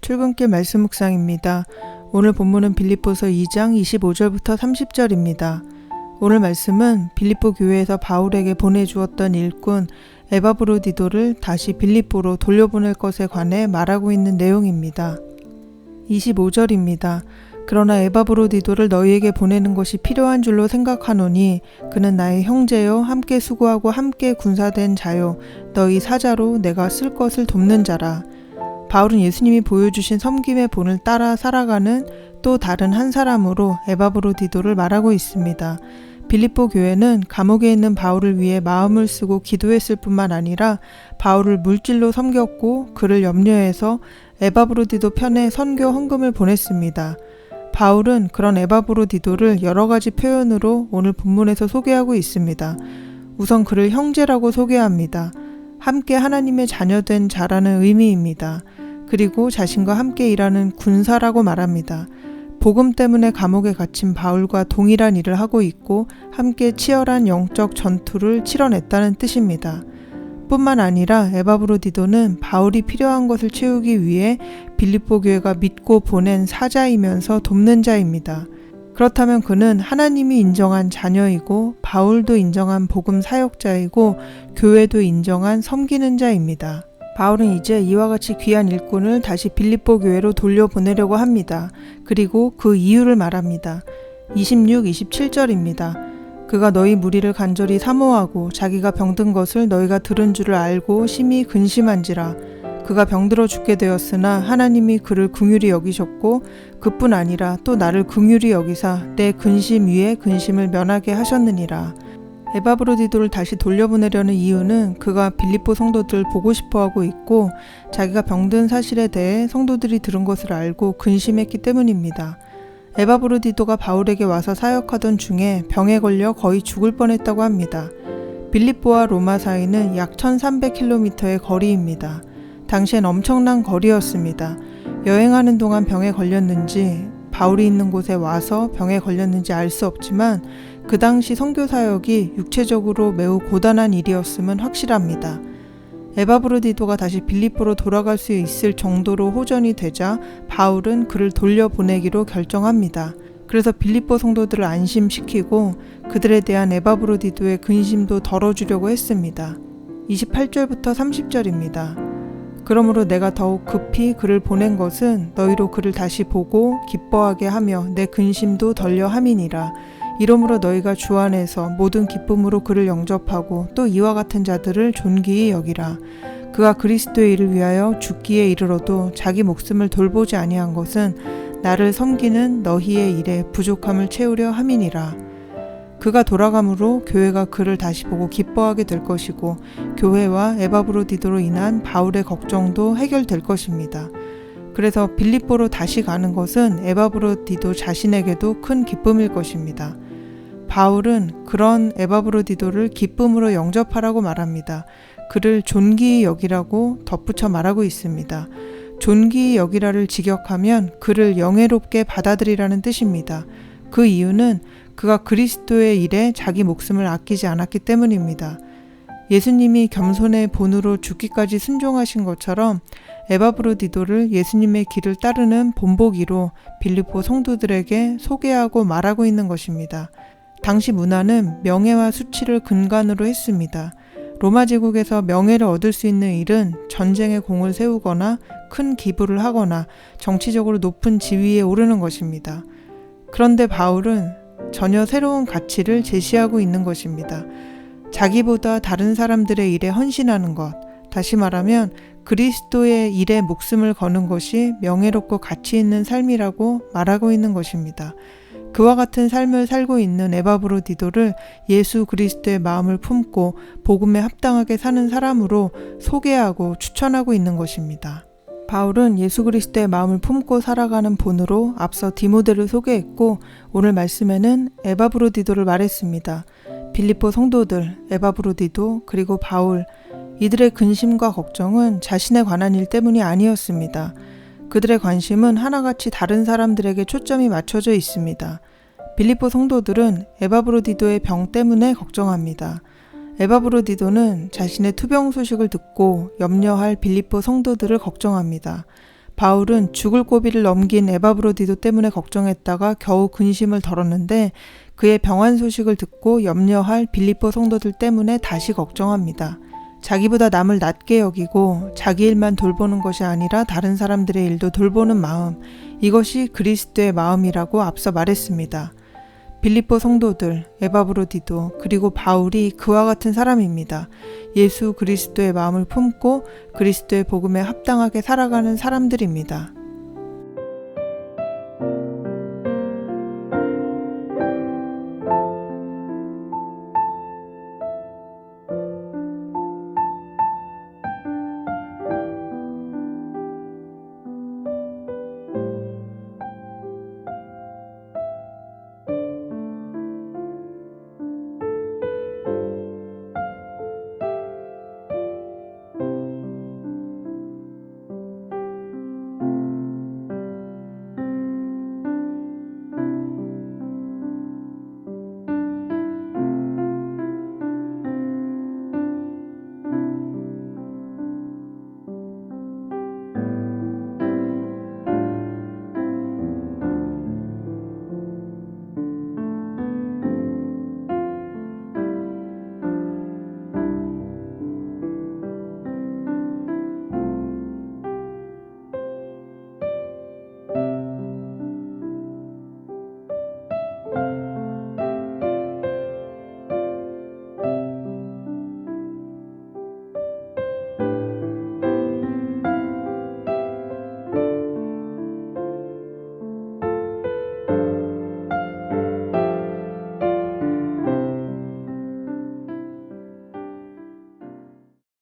출근길 말씀 묵상입니다. 오늘 본문은 빌립보서 2장 25절부터 30절입니다. 오늘 말씀은 빌립보 교회에서 바울에게 보내주었던 일꾼 에바브로디도를 다시 빌립보로 돌려보낼 것에 관해 말하고 있는 내용입니다. 25절입니다. 그러나 에바브로디도를 너희에게 보내는 것이 필요한 줄로 생각하노니 그는 나의 형제요 함께 수고하고 함께 군사된 자요 너희 사자로 내가 쓸 것을 돕는 자라. 바울은 예수님이 보여주신 섬김의 본을 따라 살아가는 또 다른 한 사람으로 에바브로디도를 말하고 있습니다. 빌립보 교회는 감옥에 있는 바울을 위해 마음을 쓰고 기도했을 뿐만 아니라 바울을 물질로 섬겼고 그를 염려해서 에바브로디도 편에 선교 헌금을 보냈습니다. 바울은 그런 에바브로디도를 여러 가지 표현으로 오늘 본문에서 소개하고 있습니다. 우선 그를 형제라고 소개합니다. 함께 하나님의 자녀된 자라는 의미입니다. 그리고 자신과 함께 일하는 군사라고 말합니다. 복음 때문에 감옥에 갇힌 바울과 동일한 일을 하고 있고 함께 치열한 영적 전투를 치러냈다는 뜻입니다. 뿐만 아니라 에바브로디도는 바울이 필요한 것을 채우기 위해 빌립보 교회가 믿고 보낸 사자이면서 돕는 자입니다. 그렇다면 그는 하나님이 인정한 자녀이고 바울도 인정한 복음 사역자이고 교회도 인정한 섬기는 자입니다. 바울은 이제 이와 같이 귀한 일꾼을 다시 빌립보 교회로 돌려보내려고 합니다. 그리고 그 이유를 말합니다. 26, 27절입니다. 그가 너희 무리를 간절히 사모하고 자기가 병든 것을 너희가 들은 줄을 알고 심히 근심한지라. 그가 병들어 죽게 되었으나 하나님이 그를 긍휼히 여기셨고 그뿐 아니라 또 나를 긍휼히 여기사 내 근심 위에 근심을 면하게 하셨느니라. 에바브로디도를 다시 돌려보내려는 이유는 그가 빌립보 성도들을 보고 싶어하고 있고 자기가 병든 사실에 대해 성도들이 들은 것을 알고 근심했기 때문입니다. 에바브로디도가 바울에게 와서 사역하던 중에 병에 걸려 거의 죽을 뻔했다고 합니다. 빌립보와 로마 사이는 약 1300km의 거리입니다. 당시엔 엄청난 거리였습니다. 여행하는 동안 병에 걸렸는지 바울이 있는 곳에 와서 병에 걸렸는지 알 수 없지만 그 당시 선교 사역이 육체적으로 매우 고단한 일이었음은 확실합니다. 에바브로디도가 다시 빌립보로 돌아갈 수 있을 정도로 호전이 되자 바울은 그를 돌려보내기로 결정합니다. 그래서 빌립보 성도들을 안심시키고 그들에 대한 에바브로디도의 근심도 덜어주려고 했습니다. 28절부터 30절입니다. 그러므로 내가 더욱 급히 그를 보낸 것은 너희로 그를 다시 보고 기뻐하게 하며 내 근심도 덜려 함이니라. 이러므로 너희가 주 안에서 모든 기쁨으로 그를 영접하고 또 이와 같은 자들을 존귀히 여기라. 그가 그리스도의 일을 위하여 죽기에 이르러도 자기 목숨을 돌보지 아니한 것은 나를 섬기는 너희의 일에 부족함을 채우려 함이니라. 그가 돌아감으로 교회가 그를 다시 보고 기뻐하게 될 것이고 교회와 에바브로디도로 인한 바울의 걱정도 해결될 것입니다. 그래서 빌립보로 다시 가는 것은 에바브로디도 자신에게도 큰 기쁨일 것입니다. 바울은 그런 에바브로디도를 기쁨으로 영접하라고 말합니다. 그를 존귀히 여기라고 덧붙여 말하고 있습니다. 존귀히 여기라를 직역하면 그를 영예롭게 받아들이라는 뜻입니다. 그 이유는 그가 그리스도의 일에 자기 목숨을 아끼지 않았기 때문입니다. 예수님이 겸손의 본으로 죽기까지 순종하신 것처럼 에바브로디도를 예수님의 길을 따르는 본보기로 빌립보 성도들에게 소개하고 말하고 있는 것입니다. 당시 문화는 명예와 수치를 근간으로 했습니다. 로마 제국에서 명예를 얻을 수 있는 일은 전쟁에 공을 세우거나 큰 기부를 하거나 정치적으로 높은 지위에 오르는 것입니다. 그런데 바울은 전혀 새로운 가치를 제시하고 있는 것입니다. 자기보다 다른 사람들의 일에 헌신하는 것, 다시 말하면 그리스도의 일에 목숨을 거는 것이 명예롭고 가치 있는 삶이라고 말하고 있는 것입니다. 그와 같은 삶을 살고 있는 에바브로디도를 예수 그리스도의 마음을 품고 복음에 합당하게 사는 사람으로 소개하고 추천하고 있는 것입니다. 바울은 예수 그리스도의 마음을 품고 살아가는 본으로 앞서 디모데를 소개했고 오늘 말씀에는 에바브로디도를 말했습니다. 빌립보 성도들, 에바브로디도 그리고 바울, 이들의 근심과 걱정은 자신에 관한 일 때문이 아니었습니다. 그들의 관심은 하나같이 다른 사람들에게 초점이 맞춰져 있습니다. 빌립보 성도들은 에바브로디도의 병 때문에 걱정합니다. 에바브로디도는 자신의 투병 소식을 듣고 염려할 빌립보 성도들을 걱정합니다. 바울은 죽을 고비를 넘긴 에바브로디도 때문에 걱정했다가 겨우 근심을 덜었는데 그의 병환 소식을 듣고 염려할 빌립보 성도들 때문에 다시 걱정합니다. 자기보다 남을 낮게 여기고 자기 일만 돌보는 것이 아니라 다른 사람들의 일도 돌보는 마음, 이것이 그리스도의 마음이라고 앞서 말했습니다. 빌립보 성도들, 에바브로디도, 그리고 바울이 그와 같은 사람입니다. 예수 그리스도의 마음을 품고 그리스도의 복음에 합당하게 살아가는 사람들입니다.